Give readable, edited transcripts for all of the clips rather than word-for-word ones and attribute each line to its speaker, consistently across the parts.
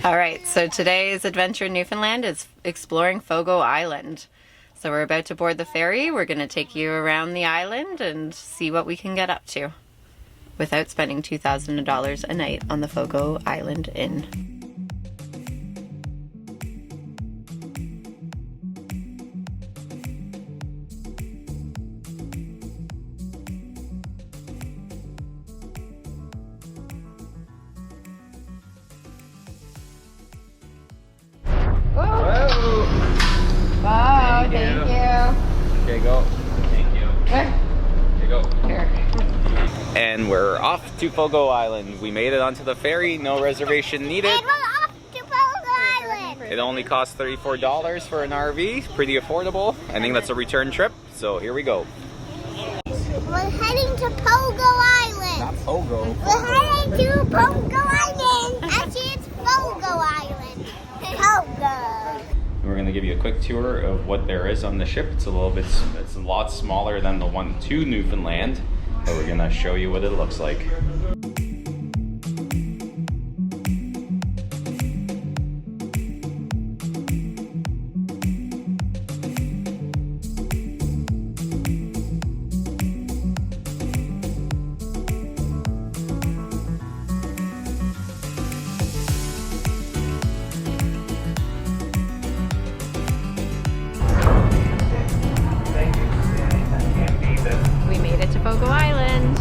Speaker 1: All right, so today's adventure in Newfoundland is exploring Fogo Island. So we're about to board the ferry. We're going to take you around the island and see what we can get up to without spending $2,000 a night on the Fogo Island Inn. Wow, thank you.
Speaker 2: Okay, go. Thank you.
Speaker 1: Where?
Speaker 2: Okay, go.
Speaker 1: Here.
Speaker 2: And we're off to Fogo Island. We made it onto the ferry, no reservation needed.
Speaker 3: And we're off to Fogo Island.
Speaker 2: It only costs $34 for an RV, pretty affordable. I think that's a return trip, so here we go.
Speaker 3: We're heading to Fogo Island.
Speaker 2: Not Fogo.
Speaker 3: We're heading to Fogo Island. Actually, it's Fogo Island. Fogo.
Speaker 2: We're going to give you a quick tour of what there is on the ship. It's a lot smaller than the one to Newfoundland, but we're going to show you what it looks like.
Speaker 1: We made it to Fogo Island.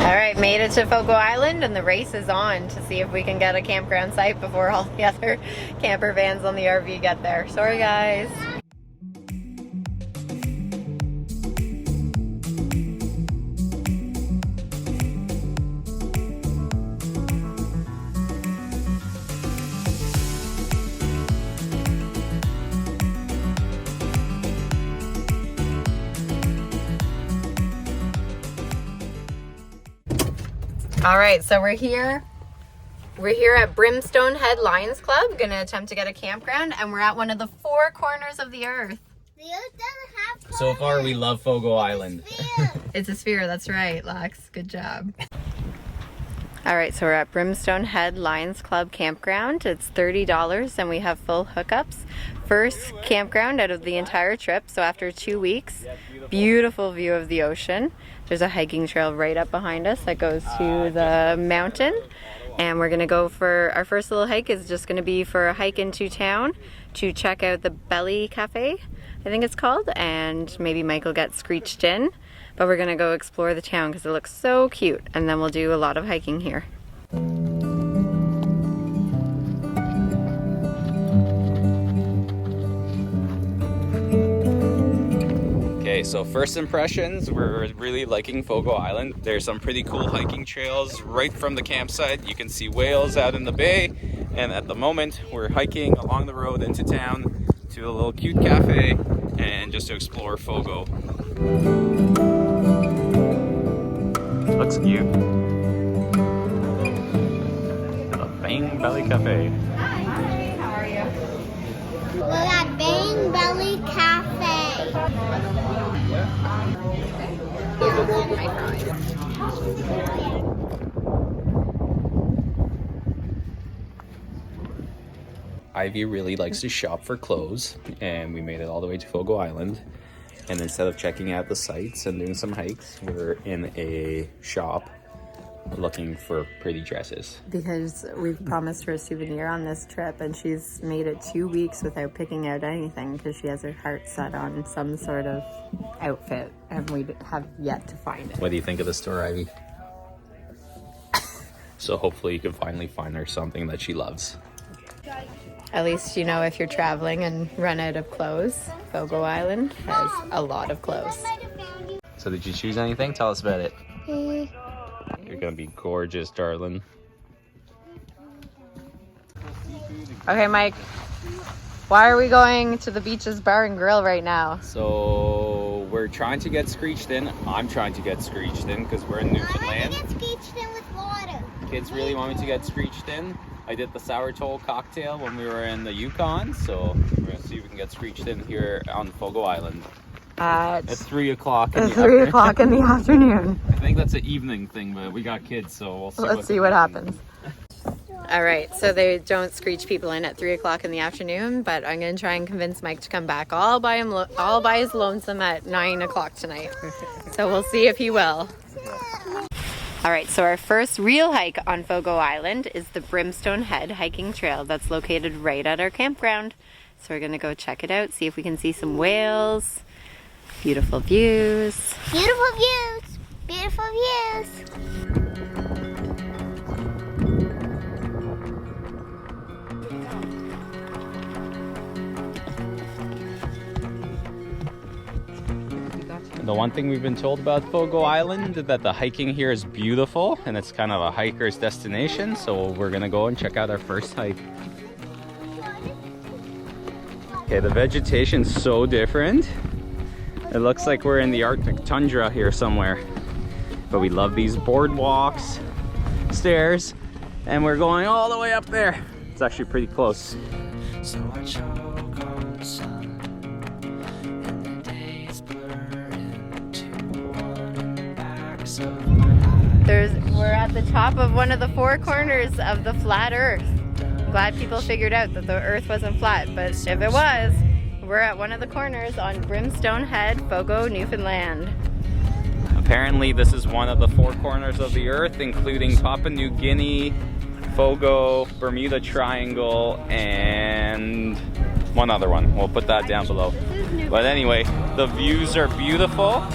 Speaker 1: All right, made it to Fogo Island and the race is on to see if we can get a campground site before all the other camper vans on the RV get there. Sorry guys. All right, so we're here at Brimstone Head Lions Club, gonna attempt to get a campground, and we're at one of the four corners of the earth.
Speaker 3: The earth doesn't have corners.
Speaker 2: So far, we love Fogo Island.
Speaker 1: It's a sphere, that's right, Lex, good job. All right, so we're at Brimstone Head Lions Club campground. It's $30 and we have full hookups. First campground out of the entire trip, so after 2 weeks, beautiful view of the ocean. There's a hiking trail right up behind us that goes to the mountain. And we're gonna go for, our first little hike is just gonna be for a hike into town to check out the Belly Cafe, I think it's called, and maybe Michael gets screeched in. But we're gonna go explore the town because it looks so cute, and then we'll do a lot of hiking here.
Speaker 2: Okay, so first impressions, we're really liking Fogo Island. There's some pretty cool hiking trails right from the campsite. You can see whales out in the bay, and at the moment we're hiking along the road into town to a little cute cafe and just to explore Fogo. Looks cute. The Bang Belly Cafe.
Speaker 1: Hi, how are you?
Speaker 3: We're at Bang Belly Cafe.
Speaker 2: Ivy really likes to shop for clothes, and we made it all the way to Fogo Island. And instead of checking out the sights and doing some hikes, we're in a shop looking for pretty dresses.
Speaker 1: Because we've promised her a souvenir on this trip, and she's made it 2 weeks without picking out anything because she has her heart set on some sort of outfit, and we have yet to find it.
Speaker 2: What do you think of the store, Ivy? So hopefully you can finally find her something that she loves.
Speaker 1: At least, you know, if you're traveling and run out of clothes, Fogo Island has a lot of clothes.
Speaker 2: So did you choose anything? Tell us about it. You're gonna be gorgeous, darling.
Speaker 1: Okay, Mike, why are we going to the Beaches Bar and Grill right now?
Speaker 2: So we're trying to get screeched in. I'm trying to get screeched in because we're in Newfoundland.
Speaker 3: I want to get screeched in with water.
Speaker 2: Kids really want me to get screeched in. I did the sour toll cocktail when we were in the Yukon, so we're gonna see if we can get screeched in here on Fogo Island.
Speaker 1: at
Speaker 2: 3 o'clock.
Speaker 1: 3 o'clock in the afternoon.
Speaker 2: I think that's an evening thing, but we got kids, so we'll see.
Speaker 1: Let's see what happens. All right, so they don't screech people in at 3 o'clock in the afternoon, but I'm gonna try and convince Mike to come back all by his lonesome at 9 o'clock tonight. So we'll see if he will. All right, so our first real hike on Fogo Island is the Brimstone Head hiking trail that's located right at our campground. So we're gonna go check it out, see if we can see some whales. Beautiful views.
Speaker 3: Beautiful views. Beautiful views.
Speaker 2: The one thing we've been told about Fogo Island is that the hiking here is beautiful and it's kind of a hiker's destination, so we're gonna go and check out our first hike. Okay, the vegetation's so different. It looks like we're in the Arctic tundra here somewhere. But we love these boardwalks, stairs, and we're going all the way up there. It's actually pretty close. So I choke on the sun.
Speaker 1: We're at the top of one of the 4 corners of the flat Earth. I'm glad people figured out that the Earth wasn't flat, but if it was, we're at one of the corners on Brimstone Head, Fogo, Newfoundland.
Speaker 2: Apparently this is one of the 4 corners of the Earth, including Papua New Guinea, Fogo, Bermuda Triangle, and one other one. We'll put that down below. But anyway, the views are beautiful.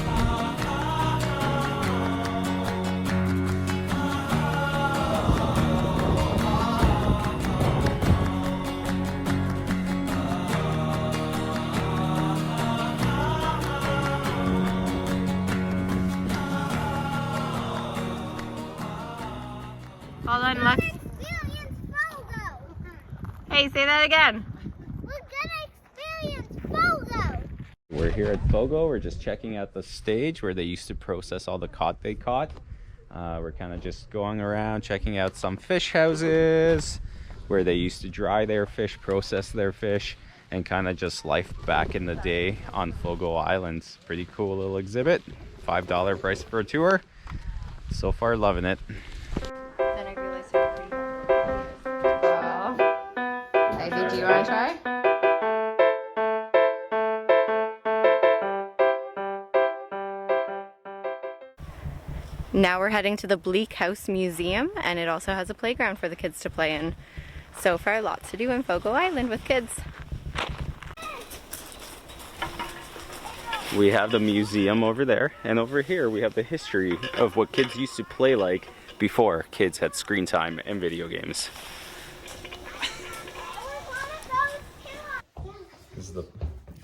Speaker 1: Hold on, Lux.
Speaker 3: Experience Fogo.
Speaker 1: Hey, say that again.
Speaker 3: We're gonna experience Fogo.
Speaker 2: We're here at Fogo. We're just checking out the stage where they used to process all the cod they caught. We're kind of just going around checking out some fish houses where they used to dry their fish, process their fish, and kind of just life back in the day on Fogo Island. Pretty cool little exhibit. $5 price for a tour. So far, loving it.
Speaker 1: Then I realized how pretty. Oh. Ivy, do you want to try? Now we're heading to the Bleak House Museum, and it also has a playground for the kids to play in. So far, lots to do in Fogo Island with kids.
Speaker 2: We have the museum over there, and over here we have the history of what kids used to play like before kids had screen time and video games.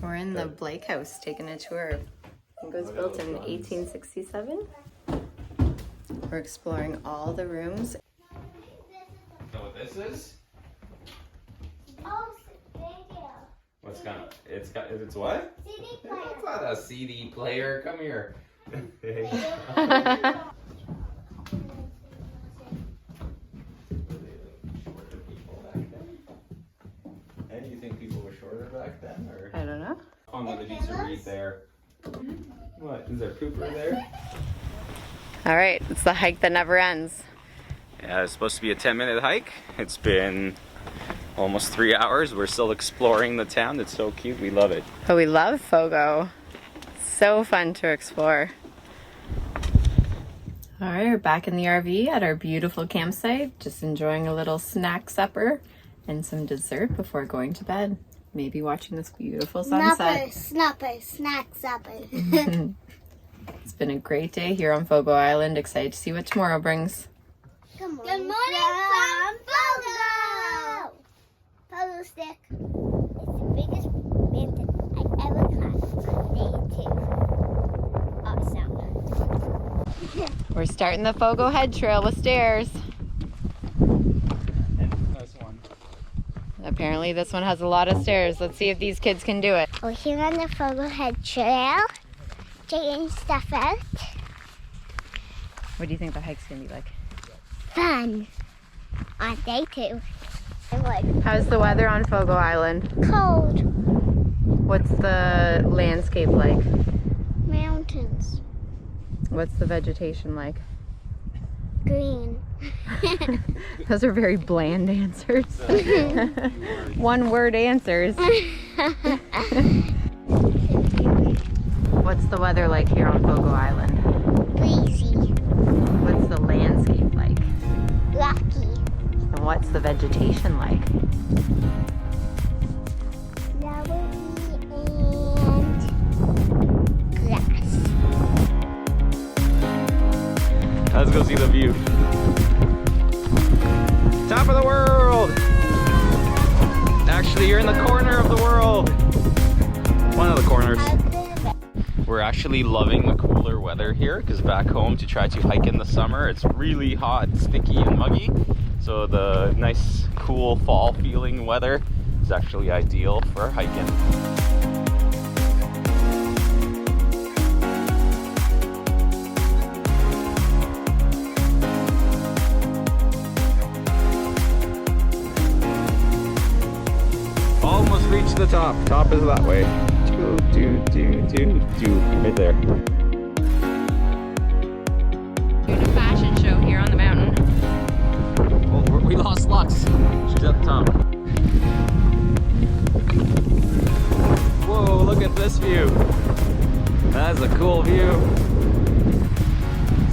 Speaker 1: We're in the Blake House taking a tour. I think it was built in 1867. We're exploring all the rooms.
Speaker 2: Know what this is?
Speaker 3: Oh, video.
Speaker 2: What's kind of, it's what?
Speaker 3: CD
Speaker 2: It's
Speaker 3: player.
Speaker 2: not a CD player. Come here. Hey, do you think people were shorter back then, or?
Speaker 1: I don't know.
Speaker 2: I'm gonna do some read there. What? Is there poop right there?
Speaker 1: All right, it's the hike that never ends.
Speaker 2: Yeah, it's supposed to be a 10-minute hike. It's been almost 3 hours. We're still exploring the town. It's so cute. We love it.
Speaker 1: But we love Fogo. So fun to explore. All right, we're back in the RV at our beautiful campsite, just enjoying a little snack supper and some dessert before going to bed. Maybe watching this beautiful sunset.
Speaker 3: Snapper, snack supper.
Speaker 1: It's been a great day here on Fogo Island. Excited to see what tomorrow brings.
Speaker 3: Good morning from Fogo. Fogo stick. It's the biggest mountain I ever climbed. Day 2. Awesome.
Speaker 1: We're starting the Fogo Head Trail with stairs.
Speaker 2: And this one.
Speaker 1: Apparently this one has a lot of stairs. Let's see if these kids can do it.
Speaker 3: We're here on the Fogo Head Trail, checking stuff out.
Speaker 1: What do you think the hike's gonna be like?
Speaker 3: Fun. On day 2. I'm like
Speaker 1: How's the weather on Fogo Island?
Speaker 3: cold.
Speaker 1: What's the landscape like? What's the vegetation like?
Speaker 3: Green.
Speaker 1: Those are very bland answers. One word answers. What's the weather like here on Fogo Island?
Speaker 3: Breezy.
Speaker 1: What's the landscape like?
Speaker 3: Rocky.
Speaker 1: And what's the vegetation like?
Speaker 3: Flowery and grass.
Speaker 2: Let's go see the view. Top of the world! Actually, you're in the corner of the world. One of the corners. We're actually loving the cooler weather here because back home to try to hike in the summer, it's really hot, sticky, and muggy. So the nice, cool fall feeling weather is actually ideal for hiking. Almost reached the top. Top is that way. Right there.
Speaker 1: Doing a fashion show here on the mountain.
Speaker 2: Oh, we lost Lux. She's at the top. Whoa, look at this view. That's a cool view.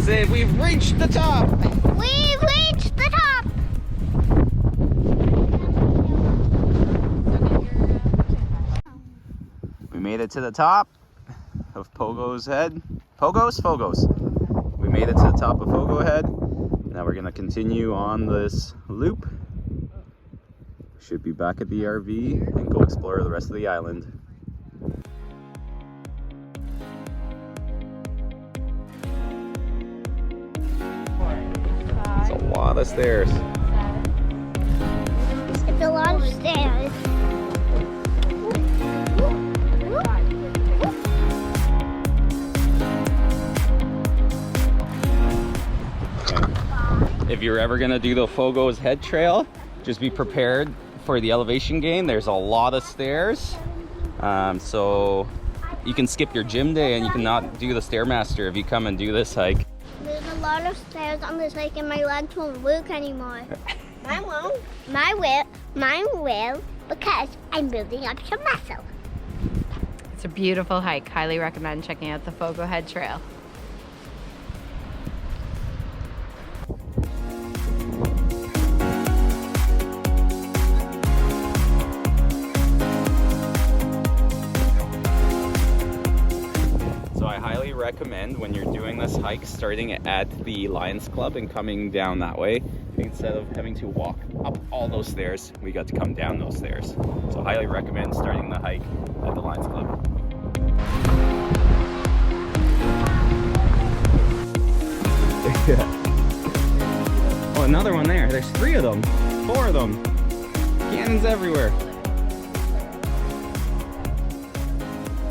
Speaker 2: Say, we've reached the top.
Speaker 3: We've reached the top.
Speaker 2: We made it to the top of Pogo's Head. Fogos. We made it to the top of Fogo Head. Now we're gonna continue on this loop. Should be back at the RV and go explore the rest of the island. It's a lot of stairs.
Speaker 3: It's a lot of stairs.
Speaker 2: If you're ever gonna do the Fogo's Head Trail, just be prepared for the elevation gain. There's a lot of stairs. So you can skip your gym day and you cannot do the Stairmaster if you come and do this hike.
Speaker 3: There's a lot of stairs on this hike and my legs won't work anymore. Mine won't. Mine will because I'm building up some muscle.
Speaker 1: It's a beautiful hike. Highly recommend checking out the Fogo Head Trail.
Speaker 2: Recommend when you're doing this hike starting at the Lions Club and coming down that way. Instead of having to walk up all those stairs, we got to come down those stairs. So highly recommend starting the hike at the Lions Club. Oh, another one there. There's 3 of them, 4 of them. Cannons everywhere.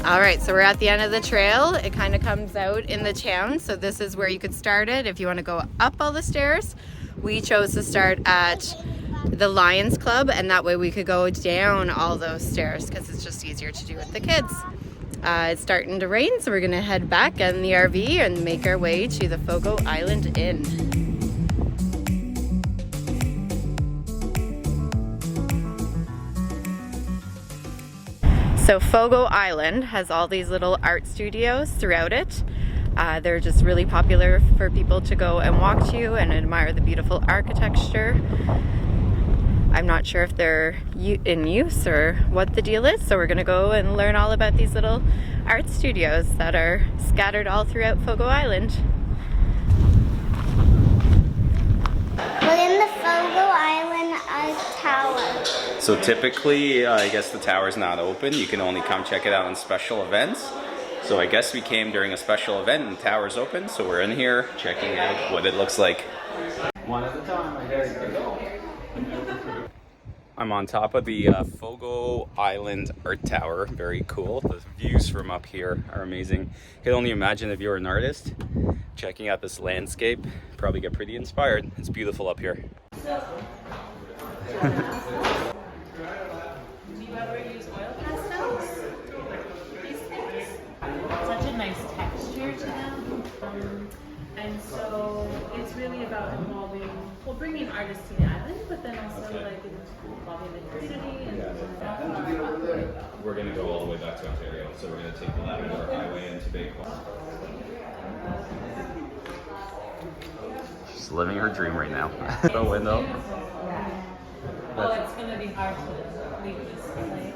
Speaker 1: All right, so we're at the end of the trail. It kind of comes out in the town. So this is where you could start it if you want to go up all the stairs. We chose to start at the Lions Club, and that way we could go down all those stairs because it's just easier to do with the kids. It's starting to rain, so we're gonna head back in the RV and make our way to the Fogo Island Inn. So Fogo Island has all these little art studios throughout it. They're just really popular for people to go and walk to and admire the beautiful architecture. I'm not sure if they're in use or what the deal is, so we're gonna go and learn all about these little art studios that are scattered all throughout Fogo Island.
Speaker 3: We're in the Fogo Island Tower.
Speaker 2: So typically, I guess the tower's not open. You can only come check it out on special events. So I guess we came during a special event and the tower's open. So we're in here checking out what it looks like. One at a time, I guess. I'm on top of the Fogo Island Art Tower. Very cool. The views from up here are amazing. You can only imagine if you're an artist checking out this landscape. Probably get pretty inspired. It's beautiful up here.
Speaker 1: Such a nice texture to them.
Speaker 4: really about involving, well, bringing artists to the island, but then also like involving the community and
Speaker 2: We're going to go all the way back to Ontario, so we're going to take the Labrador Highway into Baco. She's living her dream right now. The window.
Speaker 4: well, it's going to be hard to leave this place.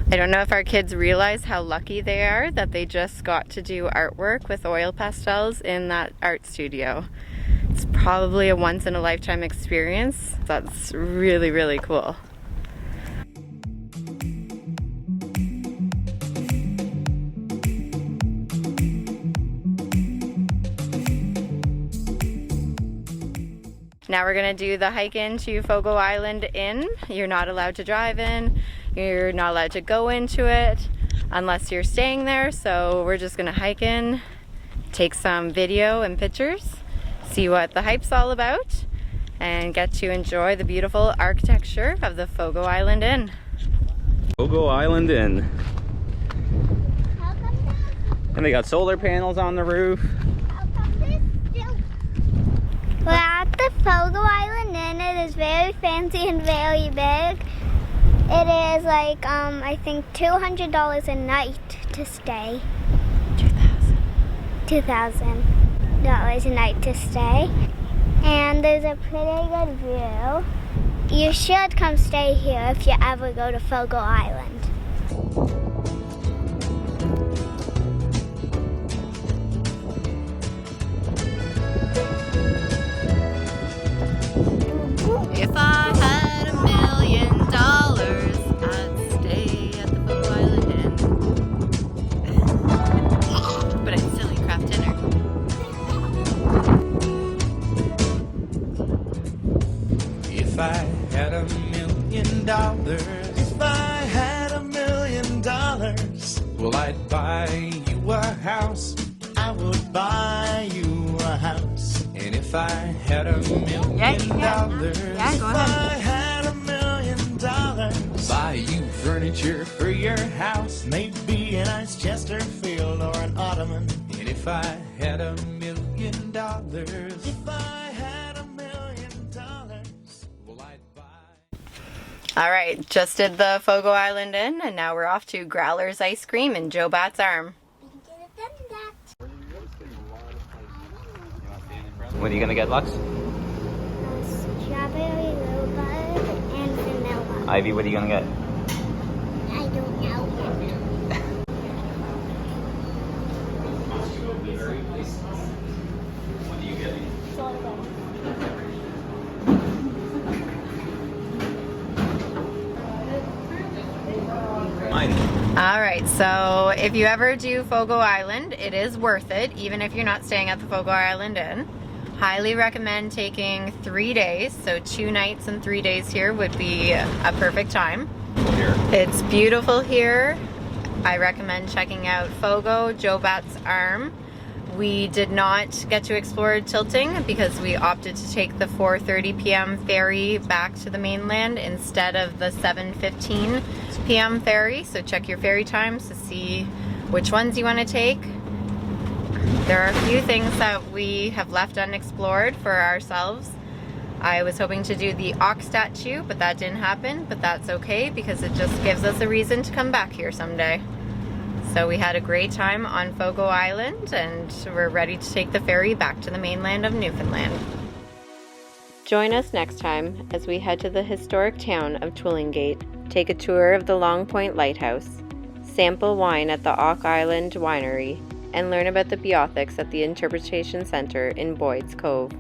Speaker 1: I don't know if our kids realize how lucky they are that they just got to do artwork with oil pastels in that art studio. It's probably a once-in-a-lifetime experience. That's really, really cool. Now we're gonna do the hike into Fogo Island Inn. You're not allowed to drive in. You're not allowed to go into it unless you're staying there. So we're just gonna hike in, take some video and pictures, see what the hype's all about, and get to enjoy the beautiful architecture of the Fogo Island Inn.
Speaker 2: Fogo Island Inn. And they got solar panels on the roof.
Speaker 3: We're at the Fogo Island Inn. It is very fancy and very big. It is like, I think $200 a night to stay. $2,000 a night to stay. And there's a pretty good view. You should come stay here if you ever go to Fogo Island.
Speaker 1: If I had $1 million, I'd stay at the Fogo Island Inn. But I'd still eat craft dinner.
Speaker 5: If I had $1 million, if I had $1 million, well, I'd buy you a house. I would buy you a house. And if I had $1 million, if I had $1 million, buy you furniture for your house, maybe a nice Chesterfield or an ottoman. And if I had $1 million, if I had $1 million, well, I'd buy.
Speaker 1: All right, just did the Fogo Island Inn, and now we're off to Growler's Ice Cream in Joe Batt's Arm.
Speaker 2: What are you going to get, Lux?
Speaker 3: Strawberry, rhubarb, and vanilla.
Speaker 2: Ivy, what are you going to get?
Speaker 3: I don't know.
Speaker 2: What are you getting? Mine.
Speaker 1: All right, so if you ever do Fogo Island, it is worth it, even if you're not staying at the Fogo Island Inn. Highly recommend taking 3 days, so 2 nights and 3 days here would be a perfect time. It's beautiful here. I recommend checking out Fogo, Joe Batt's Arm. We did not get to explore Tilting because we opted to take the 4:30 p.m. ferry back to the mainland instead of the 7:15 p.m. ferry. So check your ferry times to see which ones you want to take. There are a few things that we have left unexplored for ourselves. I was hoping to do the ox statue, but that didn't happen, but that's okay because it just gives us a reason to come back here someday. So we had a great time on Fogo Island, and we're ready to take the ferry back to the mainland of Newfoundland. Join us next time as we head to the historic town of Twillingate, take a tour of the Long Point Lighthouse, sample wine at the Ock Island Winery, and learn about the Beothics at the Interpretation Center in Boyd's Cove.